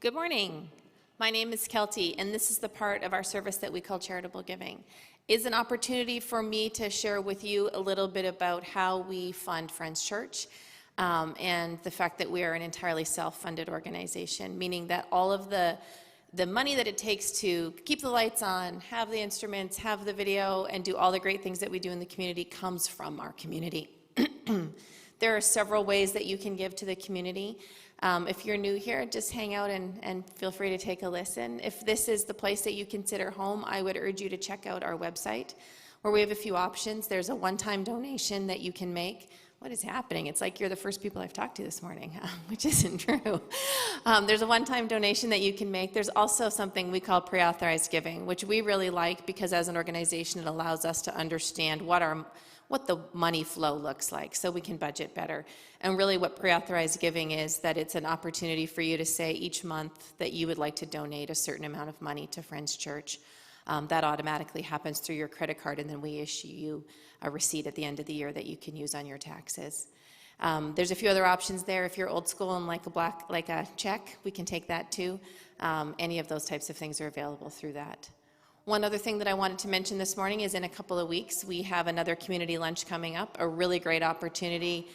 Good morning. My name is Kelty, and this is the part of our service that we call charitable giving. It's an opportunity for me to share with you a little bit about how we fund Friends Church and the fact that we are an entirely self-funded organization, meaning that all of the money that it takes to keep the lights on, have the instruments, have the video, and do all the great things that we do in the community comes from our community. There are several ways that you can give to the community. If you're new here, just hang out and feel free to take a listen. If this is the place that you consider home, I would urge you to check out our website, where we have a few options. There's a one-time donation that you can make. What is happening? It's like you're the first people I've talked to this morning, which isn't true. There's a one-time donation that you can make. There's also something we call pre-authorized giving, which we really like because as an organization, it allows us to understand what the money flow looks like so we can budget better. And really what pre-authorized giving is that it's an opportunity for you to say each month that you would like to donate a certain amount of money to Friends Church. That automatically happens through your credit card, and then we issue you a receipt at the end of the year that you can use on your taxes. There's a few other options there. If you're old school and like a check, we can take that too. Any of those types of things are available through that. One other thing that I wanted to mention this morning is in a couple of weeks, we have another community lunch coming up, a really great opportunity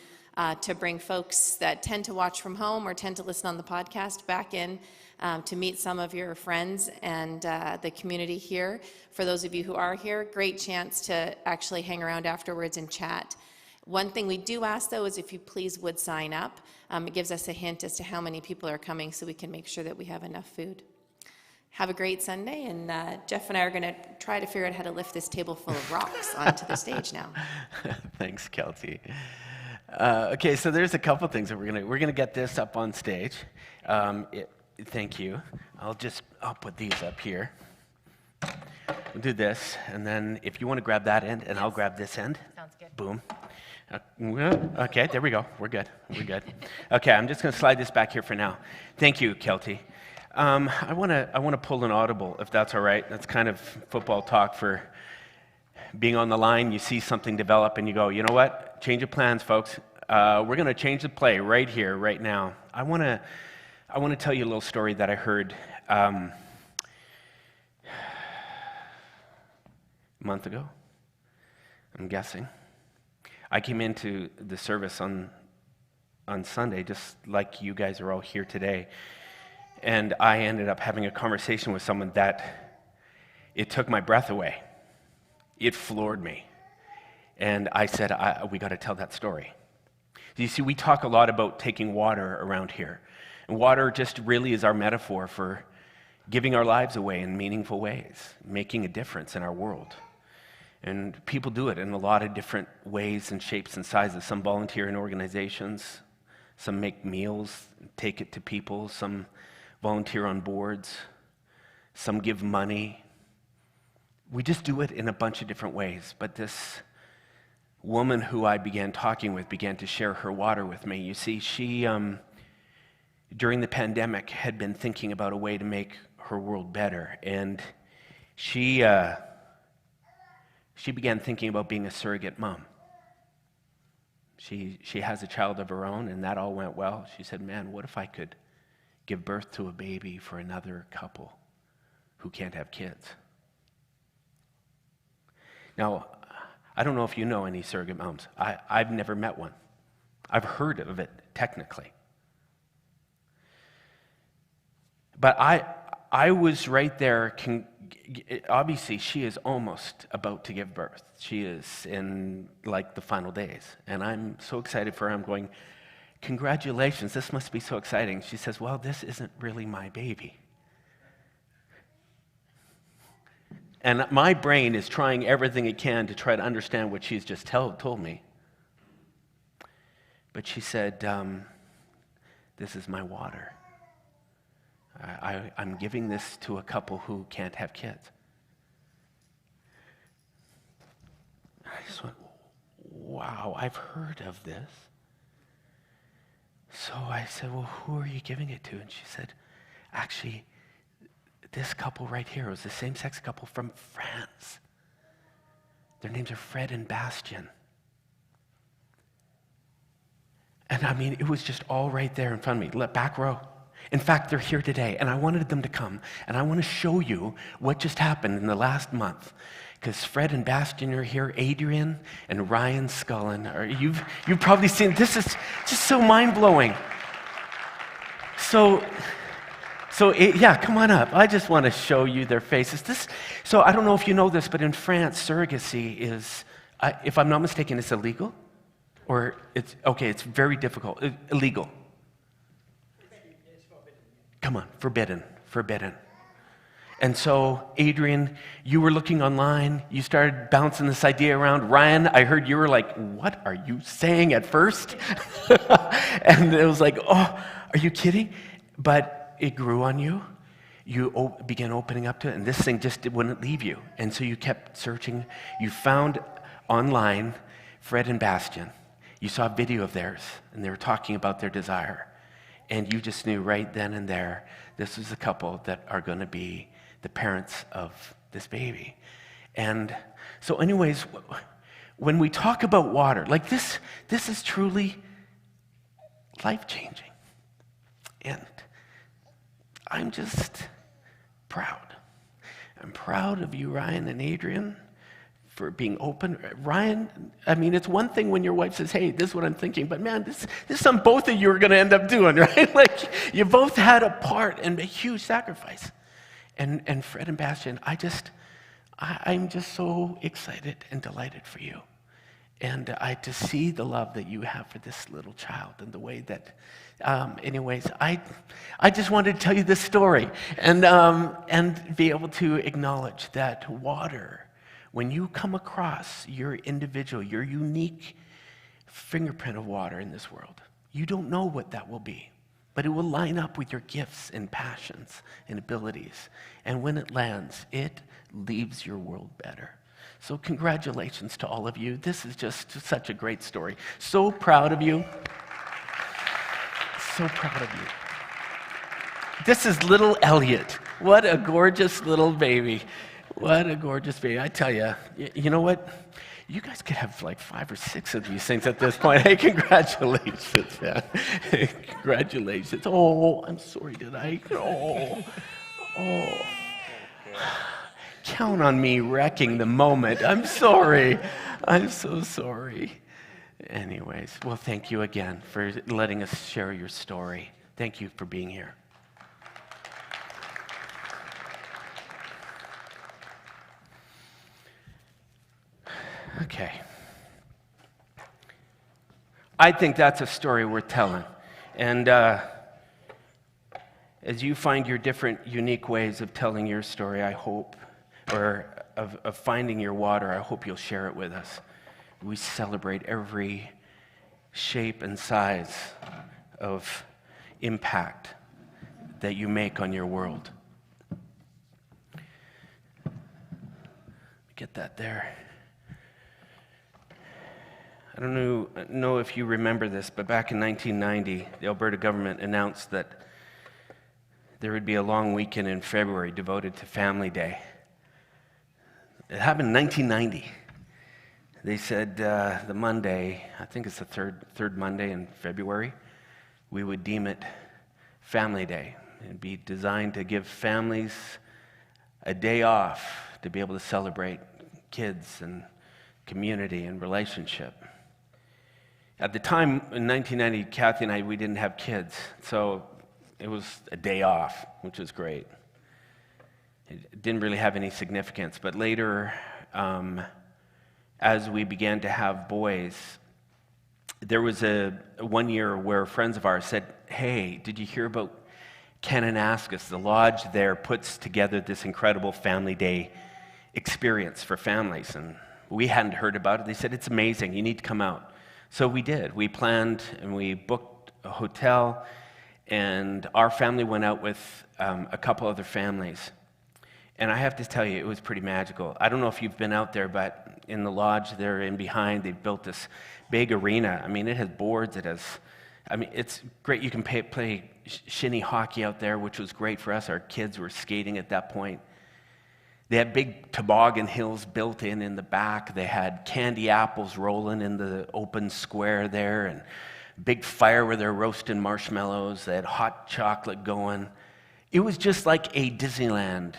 to bring folks that tend to watch from home or tend to listen on the podcast back in to meet some of your friends and the community here. For those of you who are here, great chance to actually hang around afterwards and chat. One thing we do ask, though, is if you please would sign up. It gives us a hint as to how many people are coming so we can make sure that we have enough food. Have a great Sunday, and Jeff and I are going to try to figure out how to lift this table full of rocks onto the stage now. Thanks, Kelty. Okay, so there's a couple things that we're gonna get this up on stage. Thank you. I'll put these up here. We'll do this, and then if you want to grab that end, and I'll grab this end. Sounds good. Boom. Okay, there we go. We're good. Okay, I'm just going to slide this back here for now. Thank you, Kelty. I want to pull an audible, if that's all right. That's kind of football talk for being on the line. You see something develop, and you go, you know what? Change of plans, folks. We're going to change the play right here, right now. I want to tell you a little story that I heard a month ago, I'm guessing. I came into the service on Sunday, just like you guys are all here today, and I ended up having a conversation with someone that it took my breath away. It floored me. And I said, we got to tell that story. You see, we talk a lot about taking water around here. And water just really is our metaphor for giving our lives away in meaningful ways, making a difference in our world. And people do it in a lot of different ways and shapes and sizes. Some volunteer in organizations, some make meals, take it to people, some volunteer on boards, some give money. We just do it in a bunch of different ways. But this woman who I began talking with began to share her water with me. You see, she, during the pandemic, had been thinking about a way to make her world better. And she began thinking about being a surrogate mom. She has a child of her own, and that all went well. She said, man, what if I could give birth to a baby for another couple who can't have kids? Now, I don't know if you know any surrogate moms. I've never met one. I've heard of it, technically. But I was right there. Obviously, she is almost about to give birth. She is in, like, the final days. And I'm so excited for her. I'm going, congratulations, this must be so exciting. She says, well, this isn't really my baby. And my brain is trying everything it can to try to understand what she's just told me. But she said, this is my water. I'm giving this to a couple who can't have kids. I just went, wow, I've heard of this. So I said, well, who are you giving it to? And she said, actually, this couple right here was the same-sex couple from France. Their names are Fred and Bastien. And I mean, it was just all right there in front of me, back row. In fact, they're here today, and I wanted them to come, and I want to show you what just happened in the last month. Because Fred and Bastian are here, Adrian and Ryan Scullin. You've probably seen, this is just so mind-blowing. So yeah, come on up. I just want to show you their faces. So I don't know if you know this, but in France, surrogacy is, if I'm not mistaken, it's illegal? Or it's very difficult. Illegal. Come on, forbidden. And so, Adrian, you were looking online, you started bouncing this idea around. Ryan, I heard you were like, what are you saying at first? And it was like, oh, are you kidding? But it grew on you. You began opening up to it, and this thing just wouldn't leave you. And so you kept searching. You found online Fred and Bastian. You saw a video of theirs, and they were talking about their desire. And you just knew right then and there, this is a couple that are going to be the parents of this baby. And so anyways, when we talk about water, like this is truly life-changing. And I'm just proud. I'm proud of you, Ryan and Adrian, for being open. Ryan, I mean, it's one thing when your wife says, hey, this is what I'm thinking, but man, this is something both of you are going to end up doing, right? Like, you both had a part and a huge sacrifice. And Fred and Bastian, I'm just so excited and delighted for you. And to see the love that you have for this little child and the way that, anyways, I just wanted to tell you this story and be able to acknowledge that water, when you come across your individual, your unique fingerprint of water in this world, you don't know what that will be. But it will line up with your gifts and passions and abilities. And when it lands, it leaves your world better. So congratulations to all of you. This is just such a great story. So proud of you. So proud of you. This is little Elliot. What a gorgeous little baby. What a gorgeous baby. I tell you, you know what? You guys could have like 5 or 6 of these things at this point. Hey, congratulations, man. Congratulations. Oh, I'm sorry, did I? Oh. Count on me wrecking the moment. I'm sorry. I'm so sorry. Anyways, well, thank you again for letting us share your story. Thank you for being here. Okay. I think that's a story worth telling. And as you find your different unique ways of telling your story, I hope, or of finding your water, I hope you'll share it with us. We celebrate every shape and size of impact that you make on your world. Get that there. I don't know if you remember this, but back in 1990, the Alberta government announced that there would be a long weekend in February devoted to Family Day. It happened in 1990. They said the Monday, I think it's the third Monday in February, we would deem it Family Day. It'd be designed to give families a day off to be able to celebrate kids and community and relationship. At the time, in 1990, Kathy and I, we didn't have kids, so it was a day off, which was great. It didn't really have any significance, but later, as we began to have boys, there was a 1 year where friends of ours said, hey, did you hear about Kananaskis? The lodge there puts together this incredible Family Day experience for families, and we hadn't heard about it. They said, it's amazing, you need to come out. So we did. We planned and we booked a hotel, and our family went out with a couple other families. And I have to tell you, it was pretty magical. I don't know if you've been out there, but in the lodge there in behind, they've built this big arena. I mean, it has boards, it's great. You can play shinny hockey out there, which was great for us. Our kids were skating at that point. They had big toboggan hills built in the back. They had candy apples rolling in the open square there, and big fire where they're roasting marshmallows. They had hot chocolate going. It was just like a Disneyland,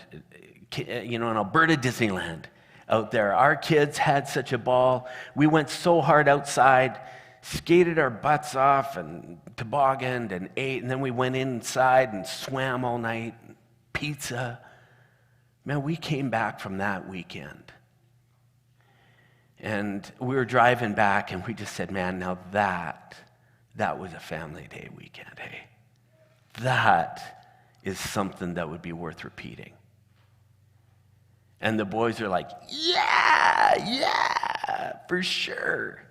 an Alberta Disneyland out there. Our kids had such a ball. We went so hard outside, skated our butts off and tobogganed and ate, and then we went inside and swam all night. Pizza. Man, we came back from that weekend. And we were driving back, and we just said, man, now that was a family day weekend, hey? That is something that would be worth repeating. And the boys are like, yeah, for sure.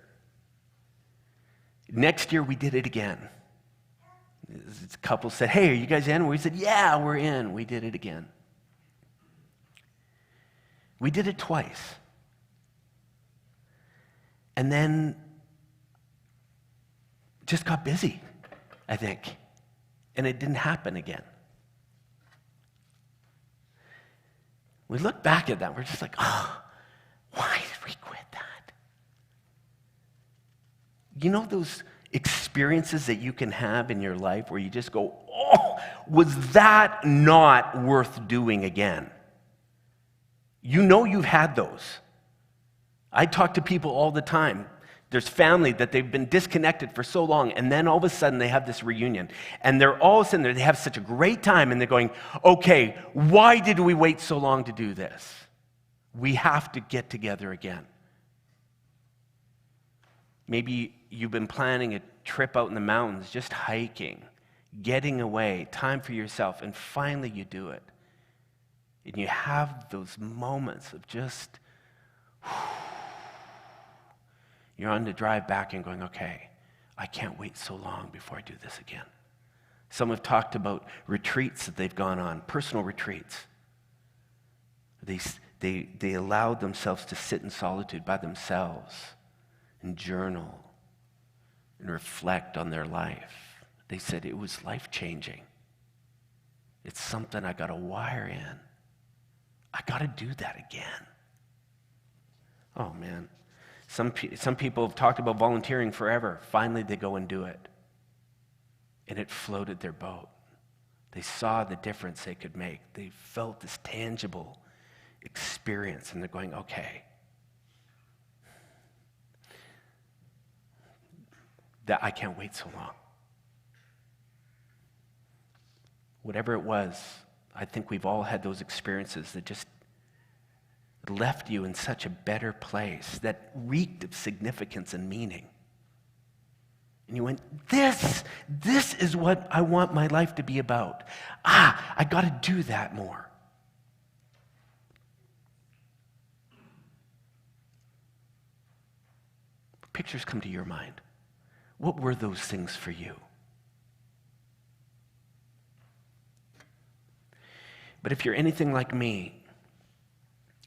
Next year, we did it again. This couple said, hey, are you guys in? We said, yeah, we're in. We did it again. We did it twice. And then just got busy, I think. And it didn't happen again. We look back at that, we're just like, oh, why did we quit that? You know those experiences that you can have in your life where you just go, oh, was that not worth doing again? You know you've had those. I talk to people all the time. There's family that they've been disconnected for so long, and then all of a sudden they have this reunion. And they're all of a sudden, they have such a great time, and they're going, okay, why did we wait so long to do this? We have to get together again. Maybe you've been planning a trip out in the mountains, just hiking, getting away, time for yourself, and finally you do it. And you have those moments of just, you're on the drive back and going, okay, I can't wait so long before I do this again. Some have talked about retreats that they've gone on, personal retreats. They allowed themselves to sit in solitude by themselves and journal and reflect on their life. They said it was life-changing. It's something I got to wire in. I got to do that again. Oh, man. Some people have talked about volunteering forever. Finally, they go and do it. And it floated their boat. They saw the difference they could make. They felt this tangible experience, and they're going, okay. That I can't wait so long. Whatever it was, I think we've all had those experiences that just left you in such a better place, that reeked of significance and meaning. And you went, this is what I want my life to be about. I got to do that more. Pictures come to your mind. What were those things for you? But if you're anything like me,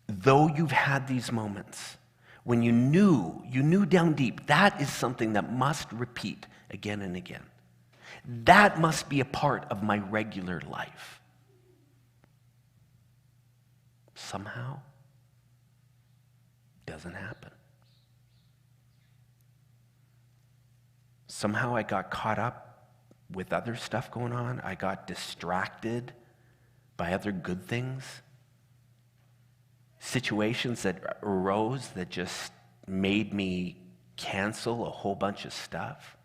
though you've had these moments when you knew down deep, that is something that must repeat again and again. That must be a part of my regular life. Somehow, doesn't happen. Somehow I got caught up with other stuff going on. I got distracted by other good things. Situations that arose that just made me cancel a whole bunch of stuff.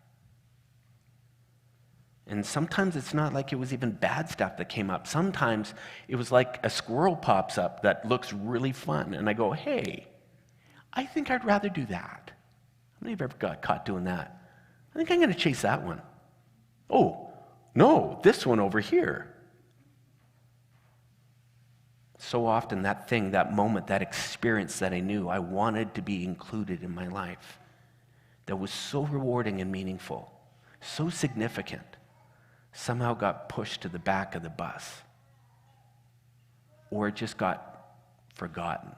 And sometimes it's not like it was even bad stuff that came up. Sometimes it was like a squirrel pops up that looks really fun, and I go, hey, I think I'd rather do that. How many of you ever got caught doing that? I think I'm going to chase that one. Oh, no, this one over here. So often that thing, that moment, that experience that I knew I wanted to be included in my life, that was so rewarding and meaningful, so significant, somehow got pushed to the back of the bus. Or it just got forgotten.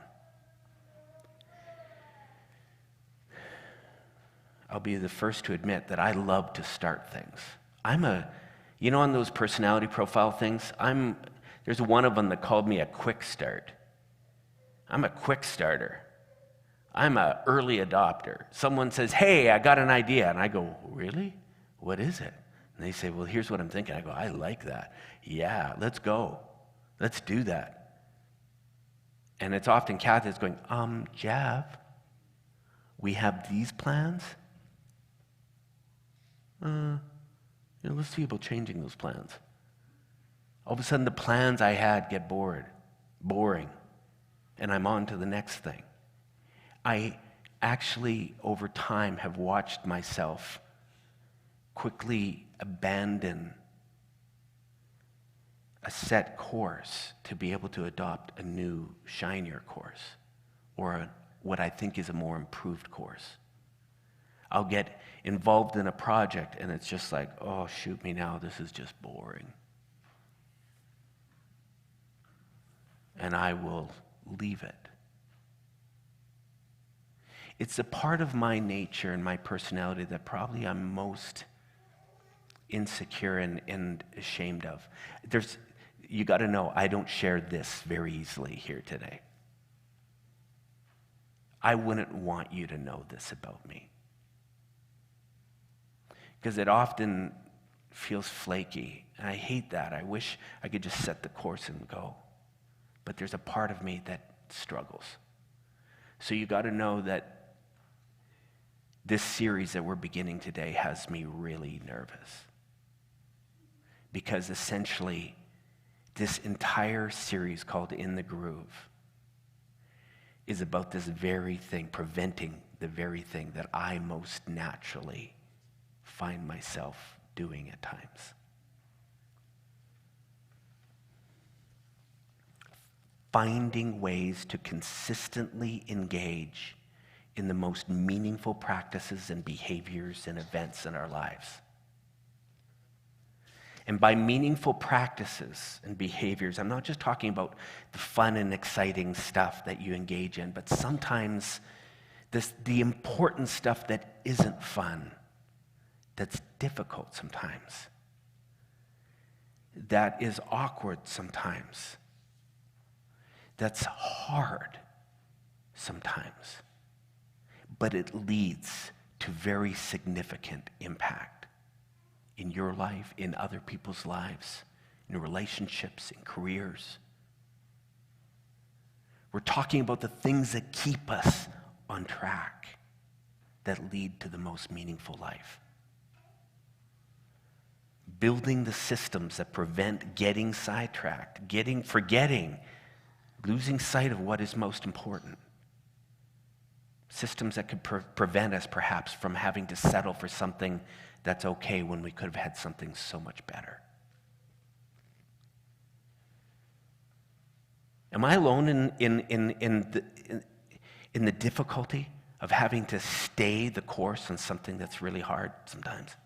I'll be the first to admit that I love to start things. On those personality profile things, there's one of them that called me a quick start. I'm a quick starter. I'm an early adopter. Someone says, hey, I got an idea. And I go, really? What is it? And they say, well, here's what I'm thinking. I go, I like that. Yeah, let's go. Let's do that. And it's often Kathy that's going, Jeff, we have these plans. Let's see about changing those plans. All of a sudden, the plans I had get boring, and I'm on to the next thing. I actually, over time, have watched myself quickly abandon a set course to be able to adopt a new, shinier course, or what I think is a more improved course. I'll get involved in a project, and it's just like, oh, shoot me now, this is just boring. And I will leave it. It's a part of my nature and my personality that probably I'm most insecure and ashamed of. You got to know, I don't share this very easily here today. I wouldn't want you to know this about me, because it often feels flaky, and I hate that. I wish I could just set the course and go, but there's a part of me that struggles. So you got to know that this series that we're beginning today has me really nervous, because essentially this entire series called In the Groove is about this very thing, preventing the very thing that I most naturally find myself doing at times. Finding ways to consistently engage in the most meaningful practices and behaviors and events in our lives. And by meaningful practices and behaviors, I'm not just talking about the fun and exciting stuff that you engage in, but sometimes the important stuff that isn't fun, that's difficult sometimes, that is awkward sometimes, that's hard sometimes, but it leads to very significant impact in your life, in other people's lives, in relationships, in careers. We're talking about the things that keep us on track, that lead to the most meaningful life. Building the systems that prevent getting sidetracked, forgetting, losing sight of what is most important. Systems that could prevent us perhaps from having to settle for something that's okay when we could have had something so much better. Am I alone in the difficulty of having to stay the course on something that's really hard sometimes?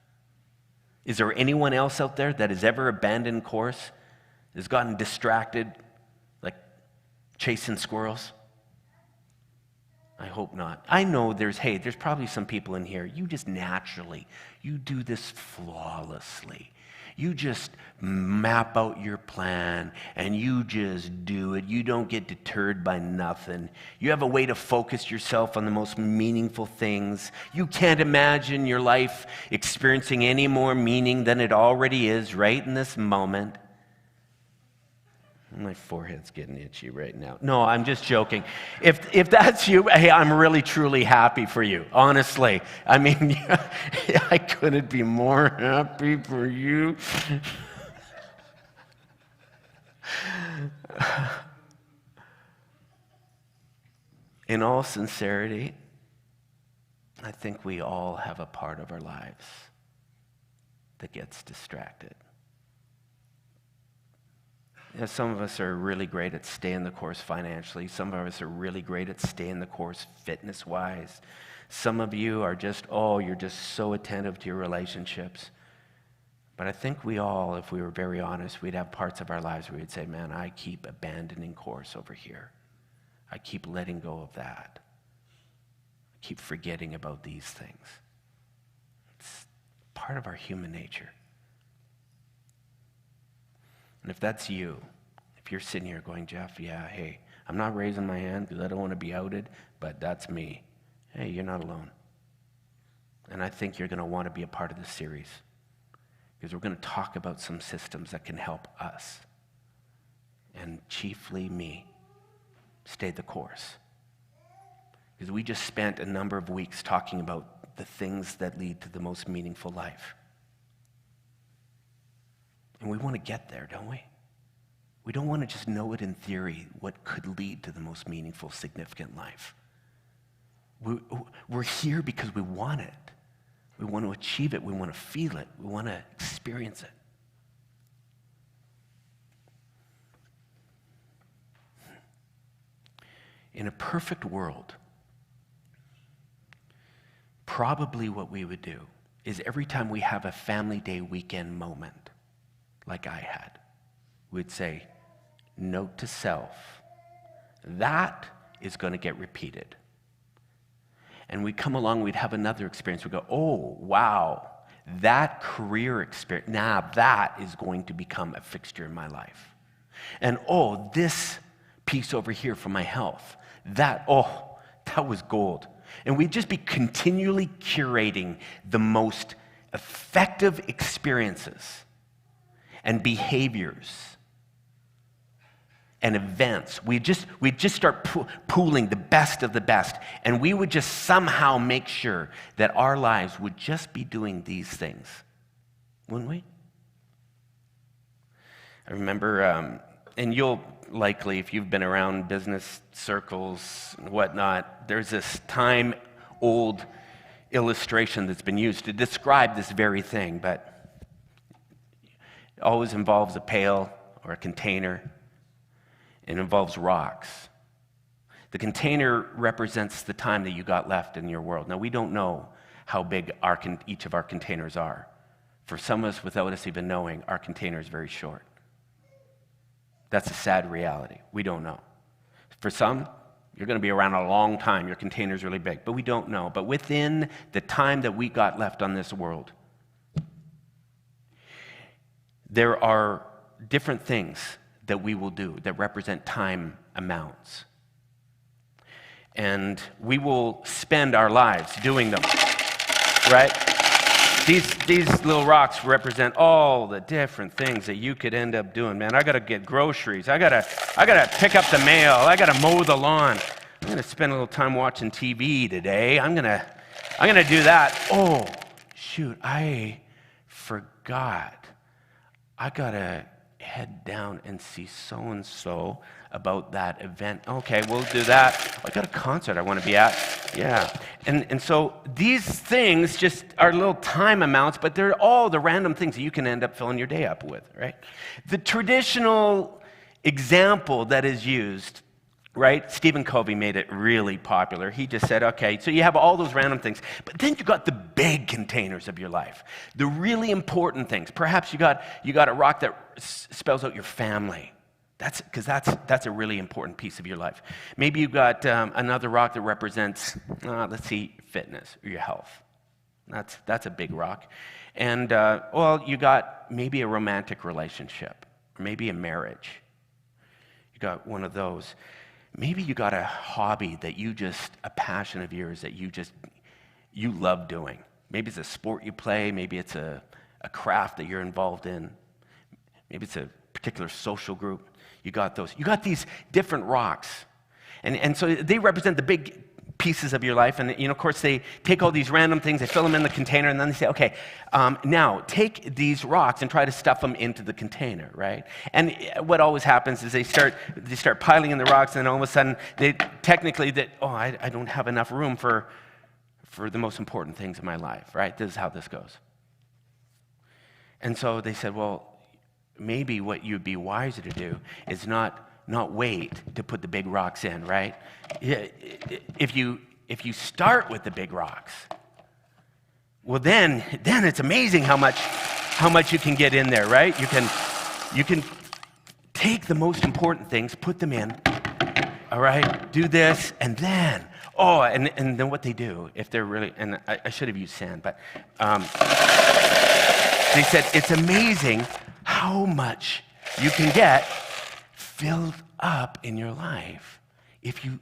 Is there anyone else out there that has ever abandoned course, has gotten distracted, like chasing squirrels? I hope not. I know there's probably some people in here, you just naturally, you do this flawlessly. You just map out your plan and you just do it. You don't get deterred by nothing. You have a way to focus yourself on the most meaningful things. You can't imagine your life experiencing any more meaning than it already is right in this moment. My forehead's getting itchy right now. No, I'm just joking. If that's you, hey, I'm really, truly happy for you, honestly. I mean, I couldn't be more happy for you. In all sincerity, I think we all have a part of our lives that gets distracted. Some of us are really great at staying the course financially. Some of us are really great at staying the course fitness-wise. Some of you are you're just so attentive to your relationships. But I think we all, if we were very honest, we'd have parts of our lives where we'd say, man, I keep abandoning course over here. I keep letting go of that. I keep forgetting about these things. It's part of our human nature. And if that's you, if you're sitting here going, Jeff, yeah, hey, I'm not raising my hand because I don't want to be outed, but that's me. Hey, you're not alone. And I think you're going to want to be a part of this series, because we're going to talk about some systems that can help us, and chiefly me, stay the course. Because we just spent a number of weeks talking about the things that lead to the most meaningful life. And we want to get there, don't we? We don't want to just know it in theory, what could lead to the most meaningful, significant life. We're here because we want it. We want to achieve it. We want to feel it. We want to experience it. In a perfect world, probably what we would do is every time we have a family day weekend moment, like I had, we'd say, note to self, that is going to get repeated. And we'd come along, we'd have another experience. We'd go, oh, wow, that career experience, now that is going to become a fixture in my life. And oh, this piece over here for my health, that was gold. And we'd just be continually curating the most effective experiences and behaviors and events. We'd just start pooling the best of the best, and we would just somehow make sure that our lives would just be doing these things, wouldn't we? I remember, and you'll likely, if you've been around business circles and whatnot, there's this time-old illustration that's been used to describe this very thing, but it always involves a pail or a container. It involves rocks. The container represents the time that you got left in your world. Now, we don't know how big each of our containers are. For some of us, without us even knowing, our container is very short. That's a sad reality. We don't know. For some, you're going to be around a long time. Your container's really big, but we don't know. But within the time that we got left on this world, there are different things that we will do that represent time amounts. And we will spend our lives doing them, right? These little rocks represent all the different things that you could end up doing. Man, I gotta get groceries. I gotta pick up the mail. I gotta mow the lawn. I'm gonna spend a little time watching TV today. I'm gonna do that. Oh, shoot, I forgot. I gotta head down and see so-and-so about that event. Okay, we'll do that. I got a concert I want to be at. Yeah. And so these things just are little time amounts, but they're all the random things that you can end up filling your day up with, right? The traditional example that is used, right? Stephen Covey made it really popular. He just said, okay, so you have all those random things, but then you got the big containers of your life, the really important things. Perhaps you got a rock that spells out your family. That's a really important piece of your life. Maybe you got another rock that represents, fitness or your health. That's a big rock. And you got maybe a romantic relationship, or maybe a marriage. You got one of those. Maybe you got a hobby that a passion of yours that you love doing. Maybe it's a sport you play. Maybe it's a craft that you're involved in. Maybe it's a particular social group. You got those. You got these different rocks. And so they represent the big pieces of your life. And, of course, they take all these random things, they fill them in the container, and then they say, okay, now take these rocks and try to stuff them into the container, right? And what always happens is they start piling in the rocks, and then all of a sudden, I don't have enough room for the most important things in my life, right? This is how this goes. And so they said, well, maybe what you'd be wiser to do is not wait to put the big rocks in, right? If you start with the big rocks, well then it's amazing how much you can get in there, right? You can take the most important things, put them in, all right? Do this, and then and then what they do if they're really, and I should have used sand, but they said it's amazing how much you can get filled up in your life if you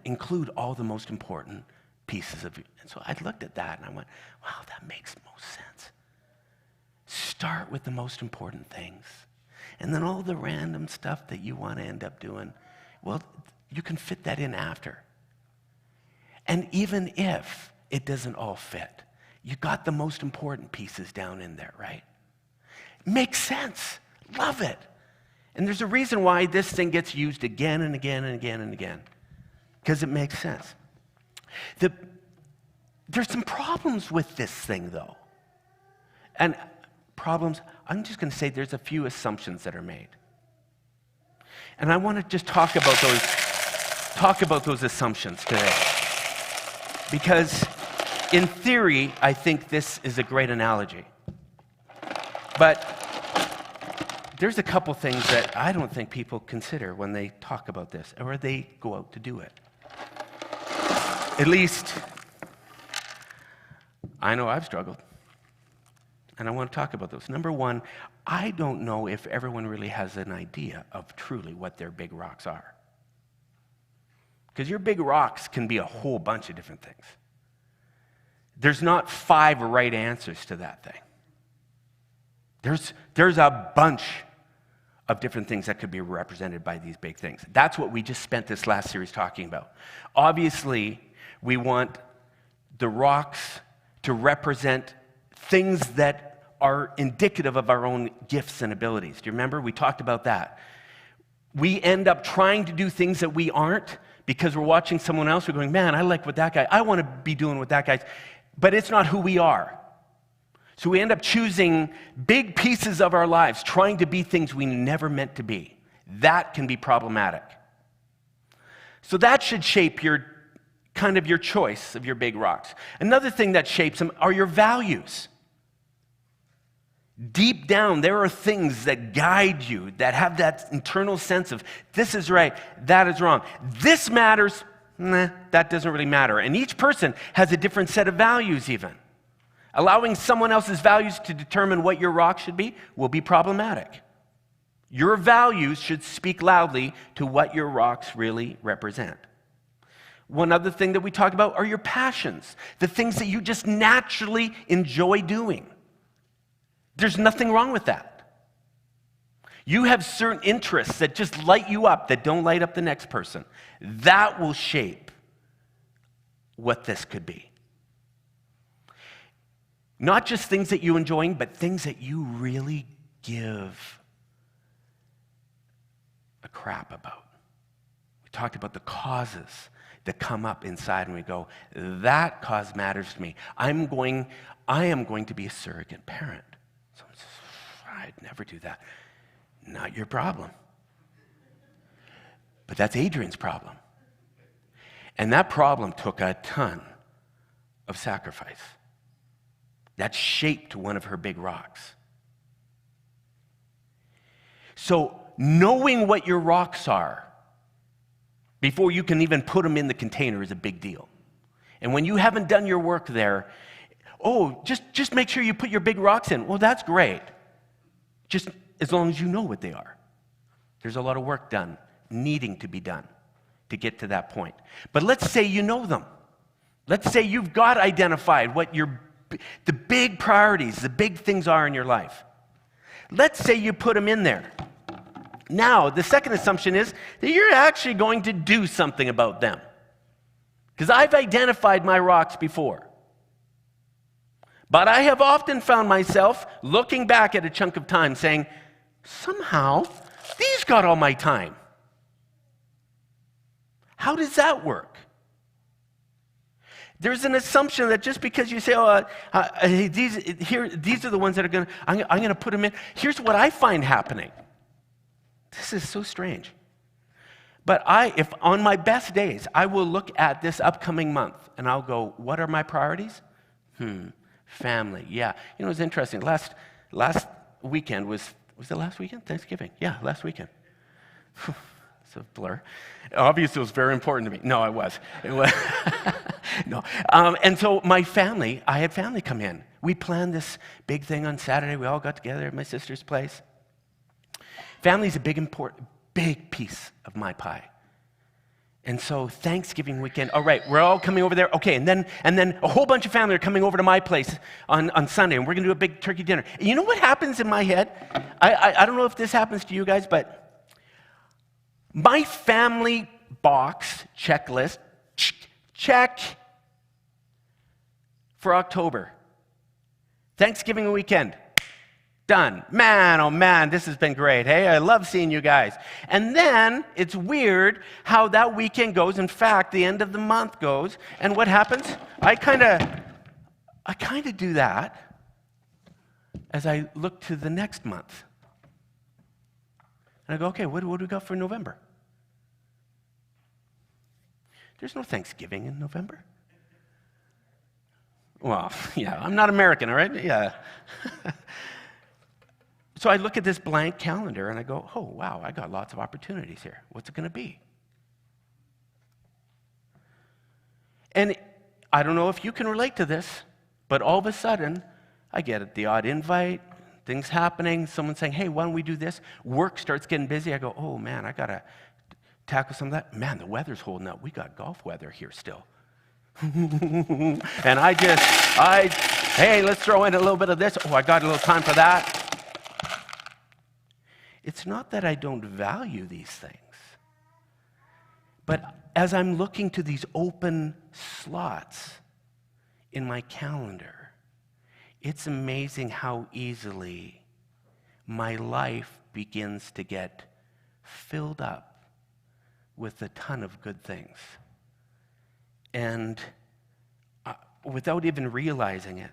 include all the most important pieces of you. And so I looked at that and I went, wow, that makes most sense. Start with the most important things. And then all the random stuff that you want to end up doing, well, you can fit that in after. And even if it doesn't all fit, you got the most important pieces down in there, right? Makes sense. Love it. And there's a reason why this thing gets used again and again and again and again. Because it makes sense. There's some problems with this thing, though. And problems, I'm just going to say there's a few assumptions that are made. And I want to just talk about those assumptions today. Because in theory, I think this is a great analogy. But there's a couple things that I don't think people consider when they talk about this, or they go out to do it. At least, I know I've struggled. And I want to talk about those. Number one, I don't know if everyone really has an idea of truly what their big rocks are. Because your big rocks can be a whole bunch of different things. There's not 5 right answers to that thing. There's a bunch of different things that could be represented by these big things. That's what we just spent this last series talking about. Obviously, we want the rocks to represent things that are indicative of our own gifts and abilities. Do you remember? We talked about that. We end up trying to do things that we aren't because we're watching someone else. We're going, man, I like what that guy, I want to be doing what that guy's, but it's not who we are. So we end up choosing big pieces of our lives, trying to be things we never meant to be. That can be problematic. So that should shape your choice of your big rocks. Another thing that shapes them are your values. Deep down, there are things that guide you, that have that internal sense of this is right, that is wrong. This matters, that doesn't really matter. And each person has a different set of values even. Allowing someone else's values to determine what your rock should be will be problematic. Your values should speak loudly to what your rocks really represent. One other thing that we talk about are your passions, the things that you just naturally enjoy doing. There's nothing wrong with that. You have certain interests that just light you up, that don't light up the next person. That will shape what this could be. Not just things that you enjoy, but things that you really give a crap about. We talked about the causes that come up inside and we go, that cause matters to me. I am going to be a surrogate parent. Someone says, I'd never do that. Not your problem. But that's Adrian's problem. And that problem took a ton of sacrifice. That shaped one of her big rocks. So knowing what your rocks are before you can even put them in the container is a big deal. And when you haven't done your work there, just make sure you put your big rocks in. Well, that's great. Just as long as you know what they are. There's a lot of work needing to be done to get to that point. But let's say you know them. Let's say you've got identified what the big priorities, the big things are in your life. Let's say you put them in there. Now, the second assumption is that you're actually going to do something about them. Because I've identified my rocks before. But I have often found myself looking back at a chunk of time saying, somehow, these got all my time. How does that work? There's an assumption that just because you say, these are the ones that are I'm going to put them in. Here's what I find happening. This is so strange. But if on my best days, I will look at this upcoming month and I'll go, what are my priorities? Family, yeah. You know, it was interesting. Last weekend was it last weekend? Thanksgiving. Yeah, last weekend. It's a blur. Obviously, it was very important to me. No, it was. No. And so I had family come in. We planned this big thing on Saturday. We all got together at my sister's place. Family's a big piece of my pie. And so Thanksgiving weekend, all right, we're all coming over there. Okay, and then a whole bunch of family are coming over to my place on Sunday, and we're going to do a big turkey dinner. And you know what happens in my head? I don't know if this happens to you guys, but my family box checklist, check for October. Thanksgiving weekend. Done. Man, oh man, this has been great. Hey, I love seeing you guys. And then it's weird how that weekend goes. In fact, the end of the month goes. And what happens? I kind of do that as I look to the next month. And I go, okay, what do we got for November? There's no Thanksgiving in November. Well, yeah, I'm not American, all right? Yeah. So I look at this blank calendar and I go, oh, wow, I got lots of opportunities here. What's it going to be? And I don't know if you can relate to this, but all of a sudden, I get the odd invite, things happening, someone saying, hey, why don't we do this? Work starts getting busy. I go, oh, man, I got to tackle some of that. Man, the weather's holding up. We got golf weather here still. And hey, let's throw in a little bit of this. Oh, I got a little time for that. It's not that I don't value these things, but as I'm looking to these open slots in my calendar, it's amazing how easily my life begins to get filled up with a ton of good things. And without even realizing it,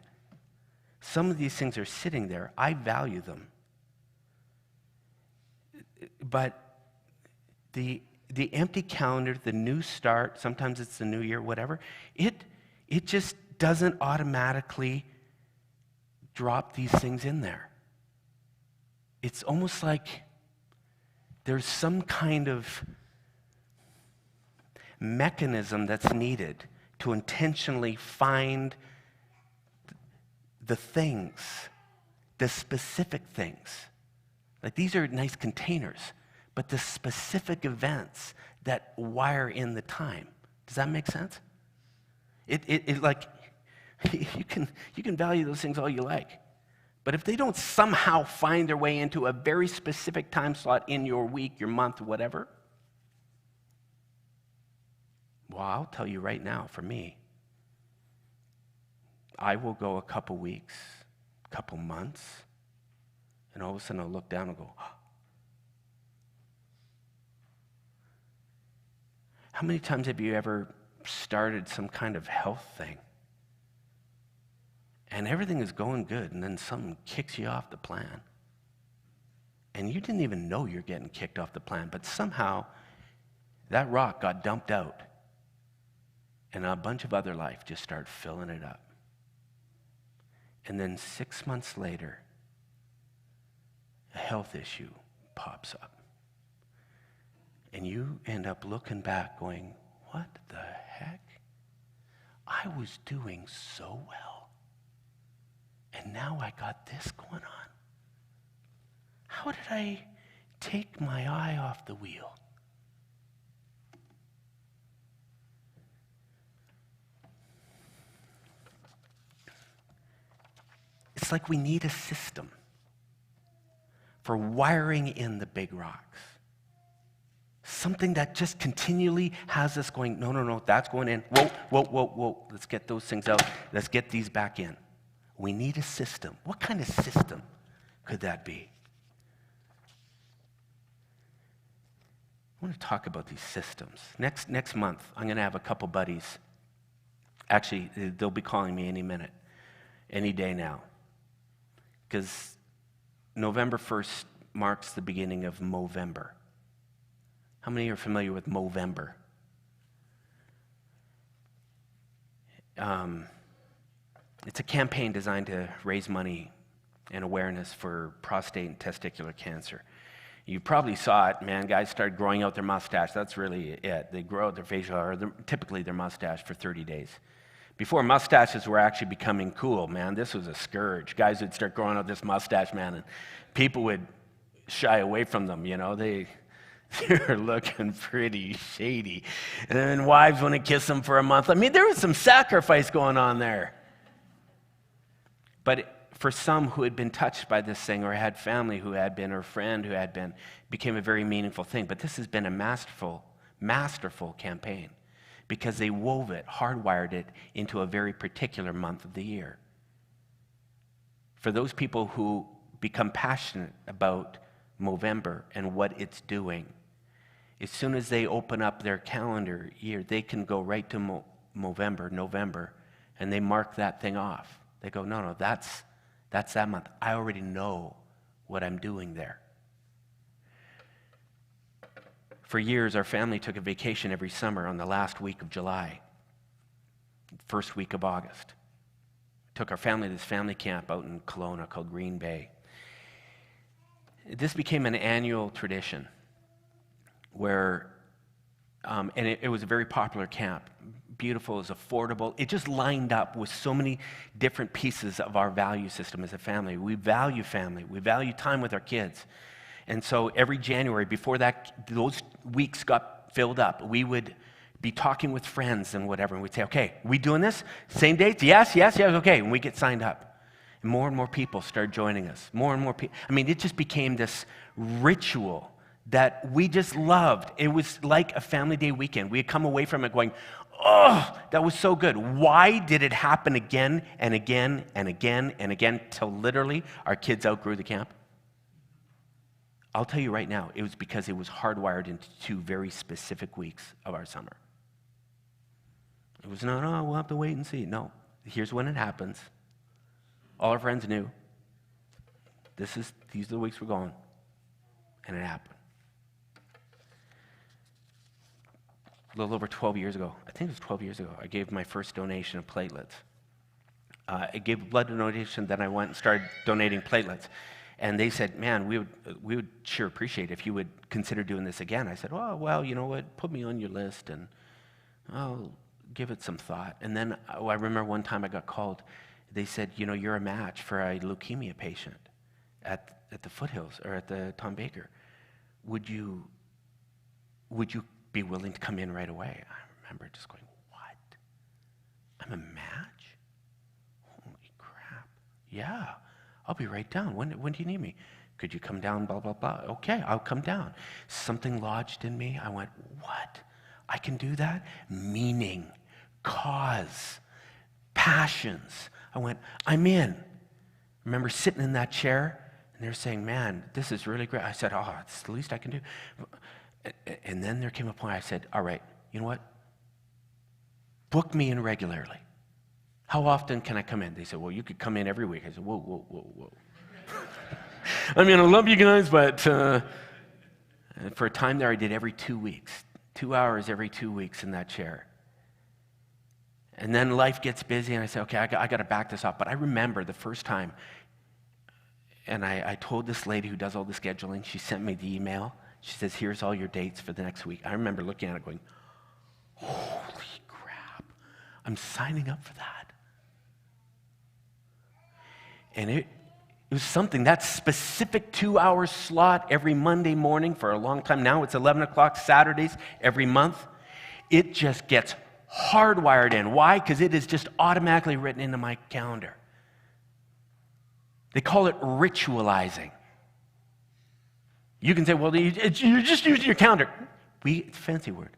some of these things are sitting there. I value them. But the empty calendar, the new start, sometimes it's the new year, whatever, it just doesn't automatically drop these things in there. It's almost like there's some kind of mechanism that's needed to intentionally find the things, the specific things. Like these are nice containers, but the specific events that wire in the time. Does that make sense? It like you can value those things all you like, but if they don't somehow find their way into a very specific time slot in your week, your month, whatever, well, I'll tell you right now, for me, I will go a couple weeks, couple months, and all of a sudden I'll look down and go, oh. How many times have you ever started some kind of health thing and everything is going good and then something kicks you off the plan and you didn't even know you're getting kicked off the plan, but somehow that rock got dumped out and a bunch of other life just started filling it up. And then 6 months later, a health issue pops up. And you end up looking back going, what the heck? I was doing so well. And now I got this going on. How did I take my eye off the wheel? It's like we need a system for wiring in the big rocks. Something that just continually has us going, no, that's going in. Whoa. Let's get those things out. Let's get these back in. We need a system. What kind of system could that be? I want to talk about these systems. Next month, I'm going to have a couple buddies. Actually, they'll be calling me any minute, any day now. Because November 1st marks the beginning of Movember. How many are familiar with Movember? It's a campaign designed to raise money and awareness for prostate and testicular cancer. You probably saw it, man. Guys started growing out their mustache. That's really it. They grow out their facial hair, typically their mustache, for 30 days. Before mustaches were actually becoming cool, man, this was a scourge. Guys would start growing out this mustache, man, and people would shy away from them, you know. they're looking pretty shady. And then wives want to kiss them for a month. I mean, there was some sacrifice going on there. But for some who had been touched by this thing, or had family who had been, or friend who had been, became a very meaningful thing. But this has been a masterful campaign, because they wove it, hardwired it into a very particular month of the year. For those people who become passionate about Movember and what it's doing, as soon as they open up their calendar year, they can go right to November, and they mark that thing off. They go, no, that's that month. I already know what I'm doing there. For years, our family took a vacation every summer on the last week of July, first week of August. Took our family to this family camp out in Kelowna called Green Bay. This became an annual tradition where, and it was a very popular camp. Beautiful, it was affordable. It just lined up with so many different pieces of our value system as a family. We value family. We value time with our kids. And so every January, before those weeks got filled up, we would be talking with friends and whatever, and we'd say, okay, we doing this? Same dates? Yes, okay. And we get signed up. And more people started joining us. More and more people. I mean, it just became this ritual that we just loved. It was like a family day weekend. We had come away from it going, oh, that was so good. Why did it happen again and again and again and again till literally our kids outgrew the camp? I'll tell you right now, it was because it was hardwired into 2 very specific weeks of our summer. It was not, oh, we'll have to wait and see. No, here's when it happens. All our friends knew. These are the weeks we're going. And it happened. A little over 12 years ago, I think it was 12 years ago, I gave my first donation of platelets. I gave a blood donation, then I went and started donating platelets. And they said, man, we would sure appreciate it if you would consider doing this again. I said, oh, well, you know what, put me on your list and I'll give it some thought. And then I remember one time I got called. They said, you know, you're a match for a leukemia patient at the Foothills or at the Tom Baker. Would you be willing to come in right away? I remember just going, what? I'm a match? Holy crap. Yeah, I'll be right down. When do you need me? Could you come down, blah, blah, blah. Okay, I'll come down. Something lodged in me. I went, what? I can do that? Meaning, cause, passions. I went, I'm in. I remember sitting in that chair, and they're saying, man, this is really great. I said, oh, it's the least I can do. And then there came a point I said, all right, you know what? Book me in regularly. How often can I come in? They said, well, you could come in every week. I said, whoa. I mean, I love you guys, but for a time there, I did every 2 weeks, 2 hours every 2 weeks in that chair. And then life gets busy, and I say, okay, I got to back this up. But I remember the first time, and I told this lady who does all the scheduling, she sent me the email. She says, here's all your dates for the next week. I remember looking at it going, holy crap, I'm signing up for that. And it was something, that specific 2-hour slot every Monday morning for a long time. Now it's 11 o'clock Saturdays every month. It just gets hardwired in. Why? Because it is just automatically written into my calendar. They call it ritualizing. You can say, well, you're just using your calendar. It's a fancy word.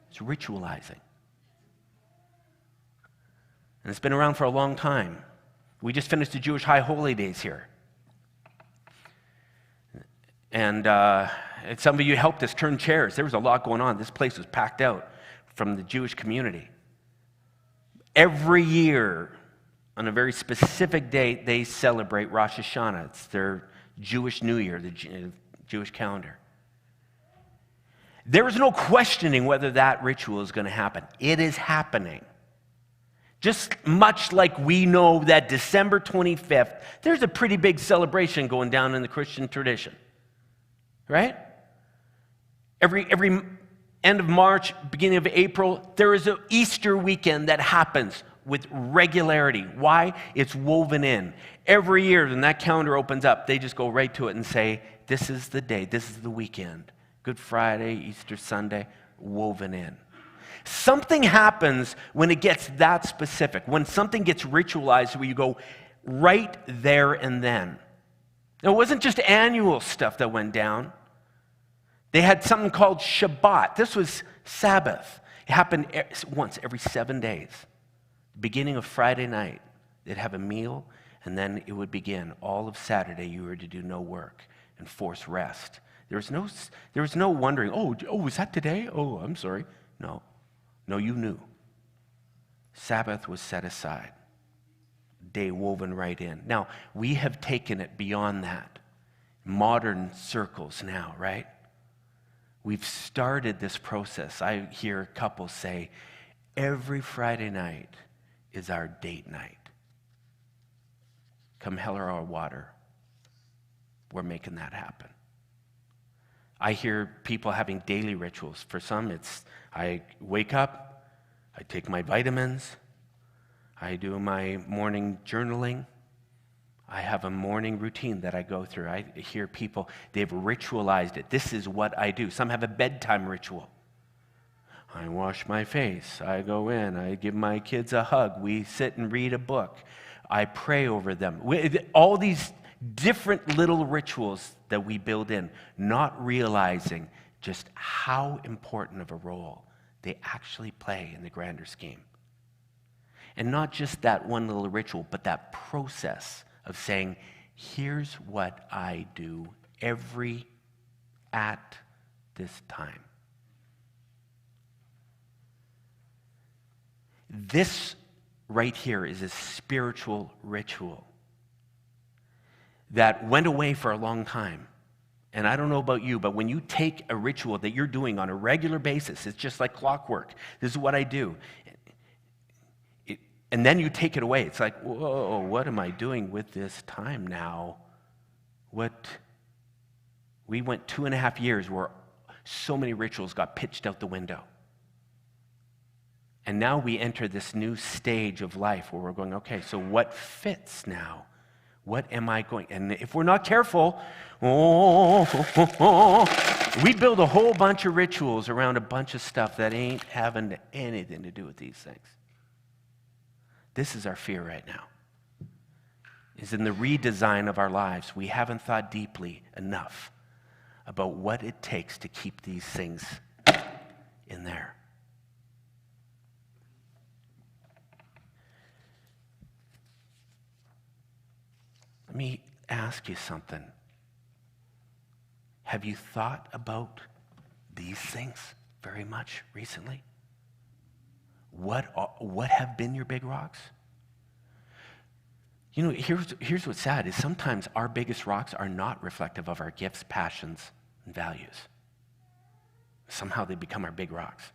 It's ritualizing. And it's been around for a long time. We just finished the Jewish High Holy Days here. And some of you helped us turn chairs. There was a lot going on. This place was packed out from the Jewish community. Every year, on a very specific date, they celebrate Rosh Hashanah. It's their Jewish New Year, the Jewish calendar. There is no questioning whether that ritual is going to happen. It is happening. Just much like we know that December 25th, there's a pretty big celebration going down in the Christian tradition. Right? Every end of March, beginning of April, there is an Easter weekend that happens with regularity. Why? It's woven in. Every year when that calendar opens up, they just go right to it and say, this is the day, this is the weekend. Good Friday, Easter Sunday, woven in. Something happens when it gets that specific, when something gets ritualized where you go right there and then. It wasn't just annual stuff that went down. They had something called Shabbat. This was Sabbath. It happened once every 7 days. Beginning of Friday night, they'd have a meal, and then it would begin. All of Saturday, you were to do no work and force rest. There was no wondering, oh, is that today? Oh, I'm sorry. No, you knew. Sabbath was set aside. Day woven right in. Now, we have taken it beyond that. Modern circles now, right? We've started this process. I hear couples say, every Friday night is our date night. Come hell or high water, we're making that happen. I hear people having daily rituals. For some, it's I wake up, I take my vitamins, I do my morning journaling. I have a morning routine that I go through. I hear people, they've ritualized it. This is what I do. Some have a bedtime ritual. I wash my face. I go in. I give my kids a hug. We sit and read a book. I pray over them. All these different little rituals that we build in, not realizing just how important of a role they actually play in the grander scheme. And not just that one little ritual, but that process of saying, here's what I do at this time. This right here is a spiritual ritual that went away for a long time. And I don't know about you, but when you take a ritual that you're doing on a regular basis, it's just like clockwork. This is what I do. And then you take it away. It's like, whoa, what am I doing with this time now? We went 2.5 years where so many rituals got pitched out the window. And now we enter this new stage of life where we're going, okay, so what fits now? What am I going? And if we're not careful, we build a whole bunch of rituals around a bunch of stuff that ain't having anything to do with these things. This is our fear right now, is in the redesign of our lives. We haven't thought deeply enough about what it takes to keep these things in there. Let me ask you something. Have you thought about these things very much recently? What have been your big rocks? You know, here's what's sad is sometimes our biggest rocks are not reflective of our gifts, passions, and values. Somehow they become our big rocks.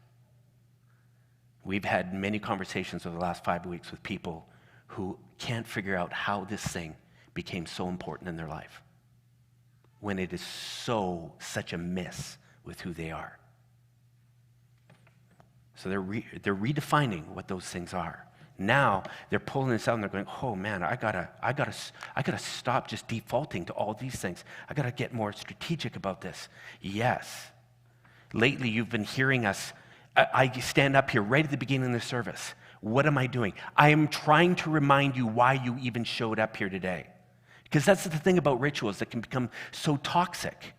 We've had many conversations over the last 5 weeks with people who can't figure out how this thing became so important in their life when it is such a miss with who they are. So they're redefining what those things are. Now they're pulling this out and they're going, oh man, I gotta stop just defaulting to all these things. I gotta get more strategic about this. Yes. Lately you've been hearing us. I stand up here right at the beginning of the service. What am I doing? I am trying to remind you why you even showed up here today. Because that's the thing about rituals that can become so toxic,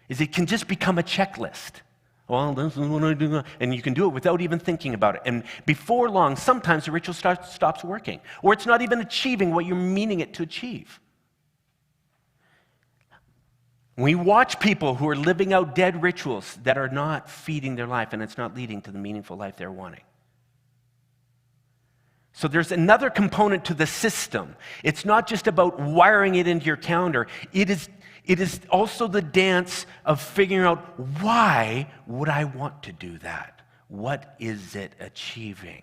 is it can just become a checklist. Well, this is what I do. And you can do it without even thinking about it. And before long, sometimes the ritual stops working. Or it's not even achieving what you're meaning it to achieve. We watch people who are living out dead rituals that are not feeding their life, and it's not leading to the meaningful life they're wanting. So there's another component to the system. It's not just about wiring it into your calendar. It is also the dance of figuring out, why would I want to do that? What is it achieving?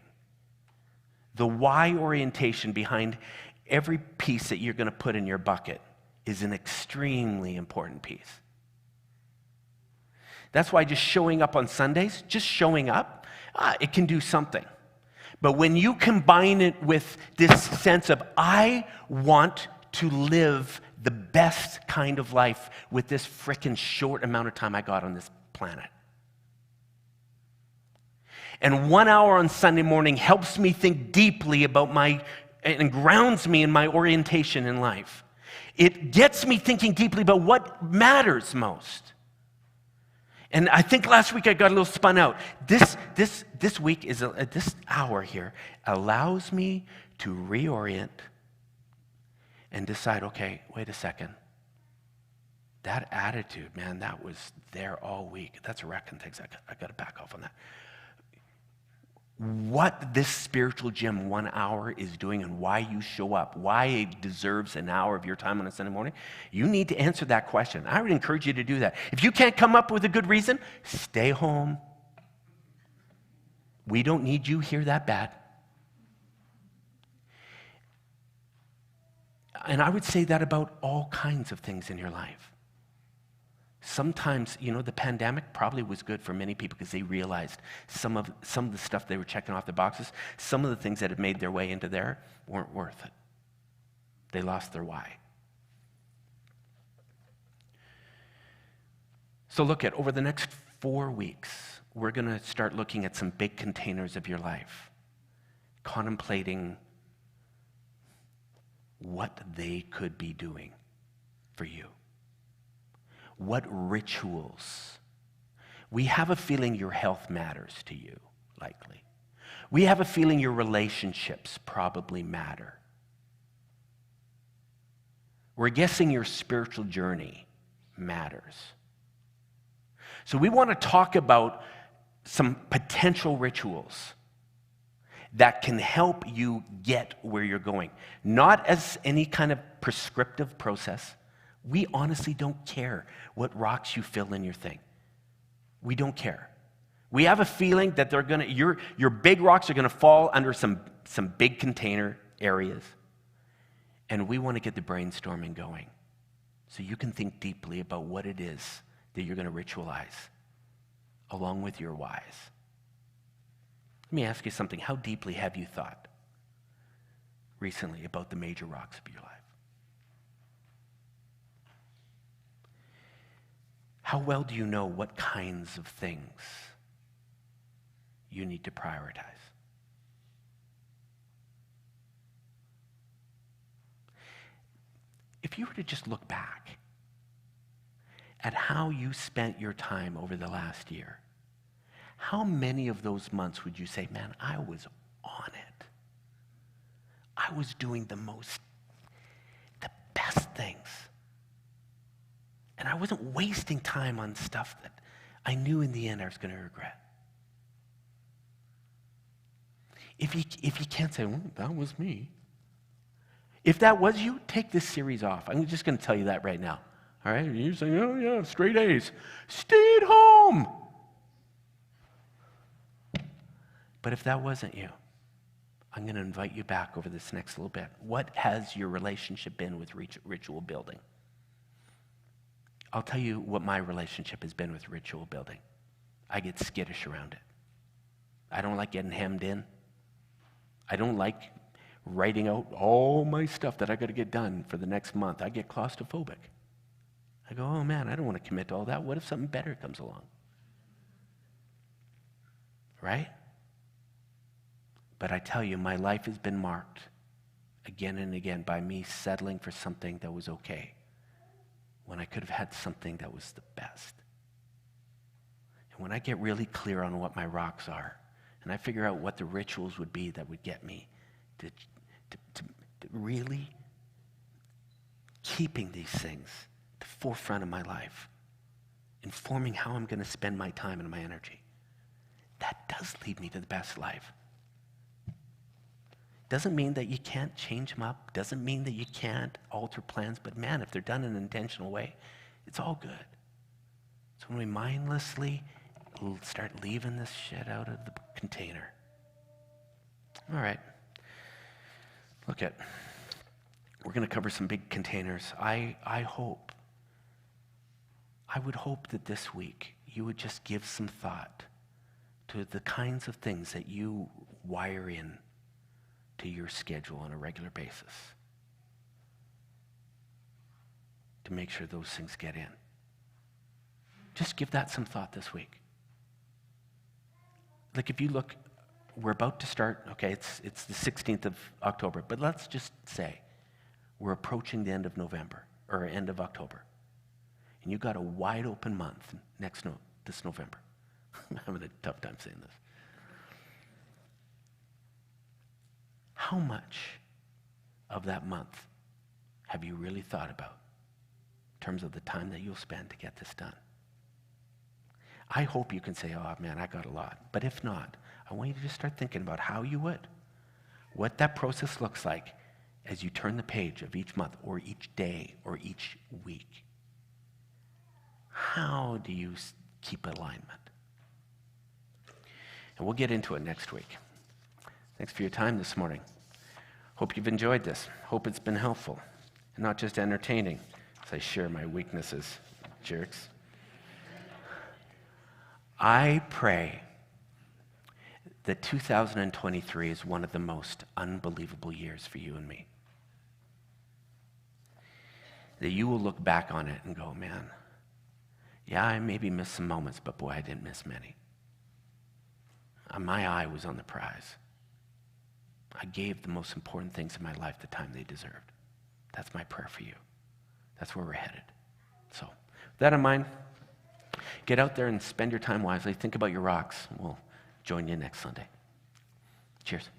The why orientation behind every piece that you're going to put in your bucket is an extremely important piece. That's why just showing up on Sundays, just showing up, it can do something. But when you combine it with this sense of, I want to live the best kind of life with this frickin' short amount of time I got on this planet. And 1 hour on Sunday morning helps me think deeply about and grounds me in my orientation in life. It gets me thinking deeply about what matters most. And I think last week I got a little spun out. This week this hour here allows me to reorient and decide, okay, wait a second. That attitude, man, that was there all week. That's wrecking things. I got to back off on that. What this spiritual gym 1 hour is doing and why you show up, why it deserves an hour of your time on a Sunday morning, you need to answer that question. I would encourage you to do that. If you can't come up with a good reason, stay home. We don't need you here that bad. And I would say that about all kinds of things in your life. Sometimes, the pandemic probably was good for many people because they realized some of the stuff they were checking off the boxes, some of the things that had made their way into there weren't worth it. They lost their why. So over the next 4 weeks, we're going to start looking at some big containers of your life, contemplating what they could be doing for you. What rituals? We have a feeling your health matters to you, likely. We have a feeling your relationships probably matter. We're guessing your spiritual journey matters. So we want to talk about some potential rituals that can help you get where you're going. Not as any kind of prescriptive process. We honestly don't care what rocks you fill in your thing. We don't care. We have a feeling that your big rocks are gonna fall under some big container areas. And we want to get the brainstorming going so you can think deeply about what it is that you're gonna ritualize along with your whys. Let me ask you something. How deeply have you thought recently about the major rocks of your life? How well do you know what kinds of things you need to prioritize? If you were to just look back at how you spent your time over the last year, how many of those months would you say, man, I was on it. I was doing the best things. And I wasn't wasting time on stuff that I knew in the end I was going to regret. If you can't say, well, that was me. If that was you, take this series off. I'm just going to tell you that right now. All right? You're saying, oh yeah, straight A's. Stay at home. But if that wasn't you, I'm going to invite you back over this next little bit. What has your relationship been with ritual building? I'll tell you what my relationship has been with ritual building. I get skittish around it. I don't like getting hemmed in. I don't like writing out all my stuff that I got to get done for the next month. I get claustrophobic. I go, oh man, I don't want to commit to all that. What if something better comes along? Right? But I tell you, my life has been marked again and again by me settling for something that was okay when I could have had something that was the best. And when I get really clear on what my rocks are, and I figure out what the rituals would be that would get me to really keeping these things at the forefront of my life, informing how I'm going to spend my time and my energy, that does lead me to the best life. Doesn't mean that you can't change them up. Doesn't mean that you can't alter plans. But man, if they're done in an intentional way, it's all good. So when we mindlessly start leaving this shit out of the container. All right. We're going to cover some big containers. I would hope that this week you would just give some thought to the kinds of things that you wire in to your schedule on a regular basis. to make sure those things get in? Just give that some thought this week. Like if you look, we're about to start, okay, it's the 16th of October, but let's just say we're approaching the end of November, or end of October. And you got a wide open month this November. I'm having a tough time saying this. How much of that month have you really thought about in terms of the time that you'll spend to get this done? I hope you can say, oh man, I got a lot. But if not, I want you to just start thinking about how you would. What that process looks like as you turn the page of each month or each day or each week. How do you keep alignment? And we'll get into it next week. Thanks for your time this morning. Hope you've enjoyed this. Hope it's been helpful and not just entertaining as I share my weaknesses, jerks. I pray that 2023 is one of the most unbelievable years for you and me. That you will look back on it and go, man, yeah, I maybe missed some moments, but boy, I didn't miss many. My eye was on the prize. I gave the most important things in my life the time they deserved. That's my prayer for you. That's where we're headed. So, with that in mind, get out there and spend your time wisely. Think about your rocks. We'll join you next Sunday. Cheers.